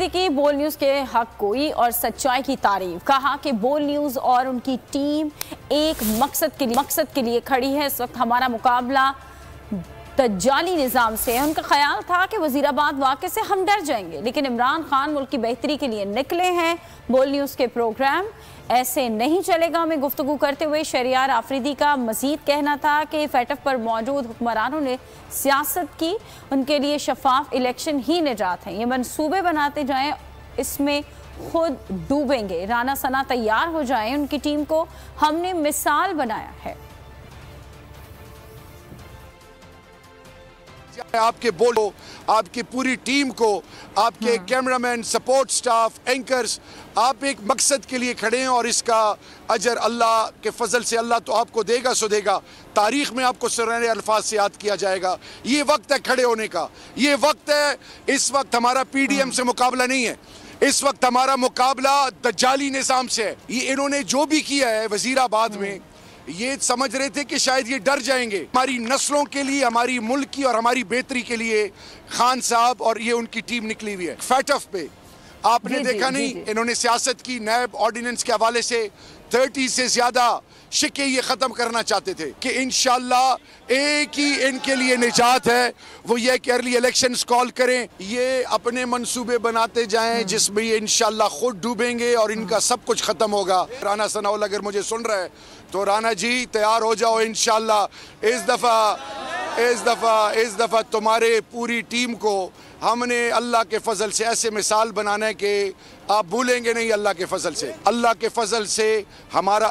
आफरीदी की बोल न्यूज़ के हक गोई और सच्चाई की तारीफ। कहा कि बोल न्यूज़ और उनकी टीम एक मकसद के लिए खड़ी है। इस वक्त हमारा मुकाबला दज्जाली निज़ाम से है। उनका ख्याल था कि वज़ीराबाद वाक़े से हम डर जाएंगे, लेकिन इमरान खान मुल्क की बेहतरी के लिए निकले हैं। बोल न्यूज़ के प्रोग्राम ऐसे नहीं चलेगा में गुफ्तगू करते हुए शहरियार आफरीदी का मजीद कहना था कि फैटफ पर मौजूद हुक्मरानों ने सियासत की, उनके लिए शफाफ इलेक्शन ही निजात है। ये मनसूबे बनाते जाएं, इसमें खुद डूबेंगे। राना सना तैयार हो जाएं, उनकी टीम को हमने मिसाल बनाया है। आपके बोलो, आपकी पूरी टीम को, आपके कैमरामैन, सपोर्ट स्टाफ, एंकर्स, आप एक मकसद के लिए खड़े हैं और इसका अजर अल्लाह के फजल से अल्लाह तो आपको देगा सो देगा। तारीख में आपको सुनहरे अल्फाज से याद किया जाएगा। ये वक्त है खड़े होने का, ये वक्त है। इस वक्त हमारा पीडीएम से मुकाबला नहीं है, इस वक्त हमारा मुकाबला दज्जाली निज़ाम से है। ये इन्होंने जो भी किया है वजीराबाद में, ये समझ रहे थे कि शायद ये डर जाएंगे। हमारी नस्लों के लिए, हमारी मुल्क की और हमारी बेहतरी के लिए खान साहब और ये उनकी टीम निकली हुई है। फैटफ पे आपने देखा नहीं, इन्होंने सियासत की। नैब ऑर्डिनेंस के हवाले से 30 से ज्यादा शिके ये खत्म करना चाहते थे कि इंशाल्लाह एक ही इनके लिए निजात है, वो ये कि अर्ली इलेक्शंस कॉल करें। ये अपने मंसूबे बनाते जाएं जिसमें ये इंशाल्लाह खुद डूबेंगे और इनका सब कुछ खत्म होगा। राना सनाउल्लाह अगर मुझे सुन रहा है तो राना जी तैयार हो जाओ। इंशाल्लाह इस दफा तुम्हारे पूरी टीम को हमने अल्लाह के फजल से ऐसे मिसाल बनाना है कि आप भूलेंगे नहीं। अल्लाह के फजल से हमारा